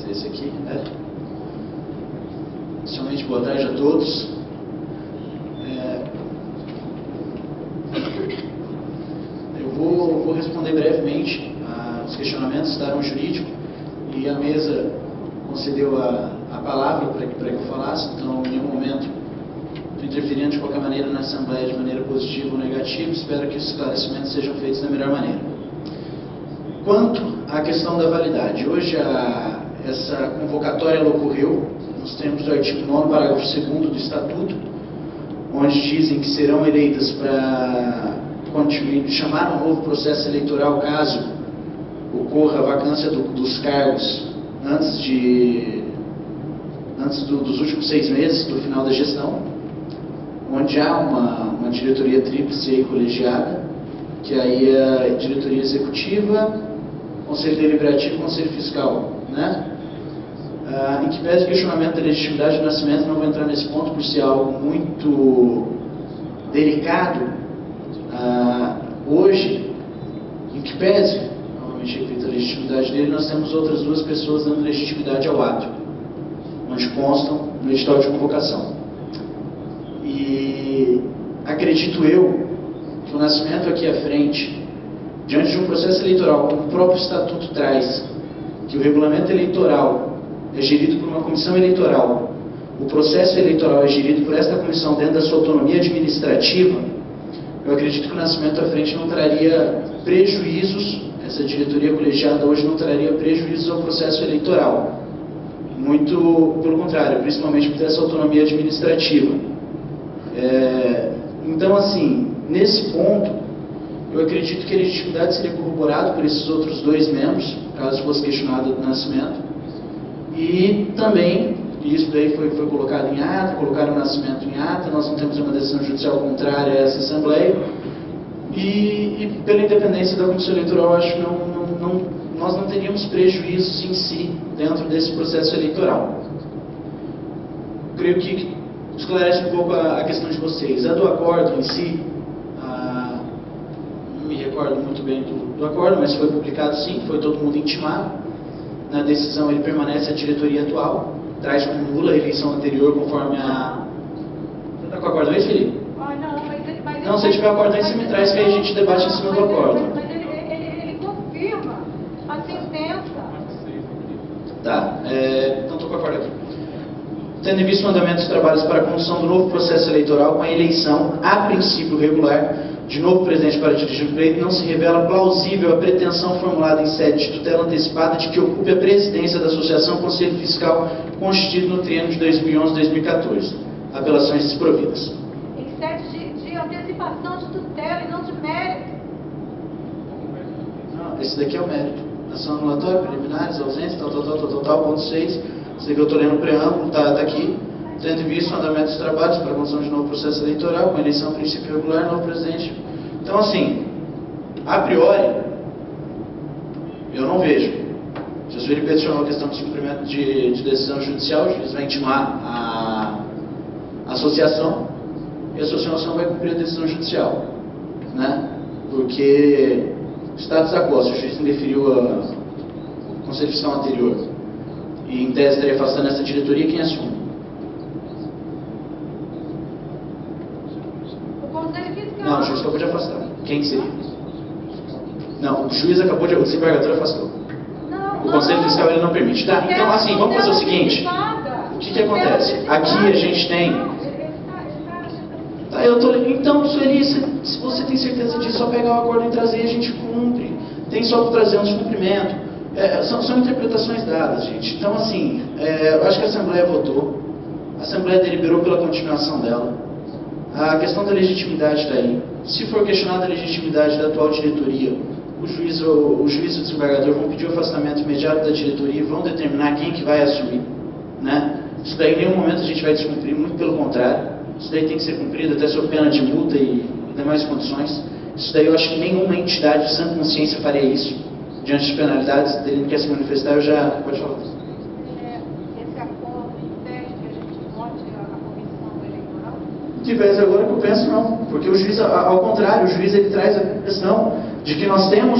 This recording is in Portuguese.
ser esse aqui, né? Inicialmente, boa tarde a todos. Eu vou responder brevemente aos questionamentos da área jurídica, e a mesa concedeu a palavra para que eu falasse, então em nenhum momento estou interferindo de qualquer maneira na Assembleia de maneira positiva ou negativa. Espero que os esclarecimentos sejam feitos da melhor maneira. Quanto à questão da validade, hoje essa convocatória ela ocorreu nos termos do artigo 9º, parágrafo 2º do Estatuto, onde dizem que serão eleitas para chamar um novo processo eleitoral caso ocorra a vacância dos cargos antes dos últimos 6 meses do final da gestão, onde há uma diretoria tríplice aí colegiada, que aí é a diretoria executiva, conselho deliberativo e conselho fiscal, né? Em que pese o questionamento da legitimidade do nascimento, não vou entrar nesse ponto por ser algo muito delicado. Hoje, em que pese, novamente repito, a legitimidade dele, nós temos outras 2 pessoas dando legitimidade ao ato, onde constam no edital de convocação. E acredito eu que o nascimento aqui à frente, diante de um processo eleitoral, como o próprio Estatuto traz, que o regulamento eleitoral é gerido por uma comissão eleitoral, o processo eleitoral é gerido por esta comissão dentro da sua autonomia administrativa, eu acredito que o nascimento à frente não traria prejuízos, essa diretoria colegiada hoje não traria prejuízos ao processo eleitoral. Muito pelo contrário, principalmente por ter essa autonomia administrativa. Então, assim, nesse ponto, eu acredito que a legitimidade seria corroborada por esses outros 2 membros, caso fosse questionado do nascimento. E também, isso daí foi colocado em ata, colocaram o nascimento em ata, nós não temos uma decisão judicial contrária a essa Assembleia. E pela independência da Comissão Eleitoral, acho que nós não teríamos prejuízos em si dentro desse processo eleitoral. Creio que esclarece um pouco a questão de vocês. A do acordo em si, não me recordo muito bem do acordo, mas foi publicado sim, foi todo mundo intimado. Na decisão ele permanece a diretoria atual, traz como nula a eleição anterior conforme a... Você está com o acordo aí, Felipe? Não, se tiver acordo aí, você me traz que aí a gente debate em cima do acordo. Mas ele confirma a sentença. Tá, então estou com o acordo aqui. Tendo em vista o andamento dos trabalhos para a condução do novo processo eleitoral, com a eleição, a princípio regular, de novo presidente para dirigir o pleito, não se revela plausível a pretensão formulada em sede de tutela antecipada de que ocupe a presidência da Associação Conselho Fiscal constituído no triênio de 2011-2014. Apelações desprovidas. Em sede de antecipação de tutela e não de mérito. Não, esse daqui é o mérito. Ação anulatória, preliminares, ausência, tal, ponto 6. Esse daqui eu estou lendo o preâmbulo, tá aqui. Tendo em vista o andamento dos trabalhos para a condução de novo processo eleitoral, com eleição a princípio regular, novo presidente. Então, assim, a priori, eu não vejo. Se o senhor peticionou a questão de cumprimento de decisão judicial, o juiz vai intimar a associação, e a associação vai cumprir a decisão judicial, né? Porque status quo, se o juiz indeferiu o Conselho Fiscal anterior, e em tese estaria afastando essa diretoria, quem assume? Não, o juiz acabou de afastar. Quem seria? Não, o juiz acabou de... O desembargador afastou. O Conselho Fiscal ele não permite. Tá, então assim, vamos fazer o seguinte. O que acontece? Aqui a gente tem... Tá, então, Sueli, se você tem certeza disso, só pegar o acordo e trazer, a gente cumpre. Tem só para trazer um descumprimento. São interpretações dadas, gente. Então, assim, eu acho que a Assembleia votou. A Assembleia deliberou pela continuação dela. A questão da legitimidade está aí. Se for questionada a legitimidade da atual diretoria, o juiz e o desembargador vão pedir o afastamento imediato da diretoria e vão determinar quem que vai assumir, né? Isso daí em nenhum momento a gente vai descumprir, muito pelo contrário. Isso daí tem que ser cumprido até sob pena de multa e demais condições. Isso daí eu acho que nenhuma entidade de sã consciência faria isso. Diante de penalidades, ele não quer se manifestar, eu já... Pode falar. Esse acordo impede que a gente vote a comissão eleitoral? De vez agora que eu penso não, porque o juiz, ao contrário, o juiz ele traz a questão de que nós temos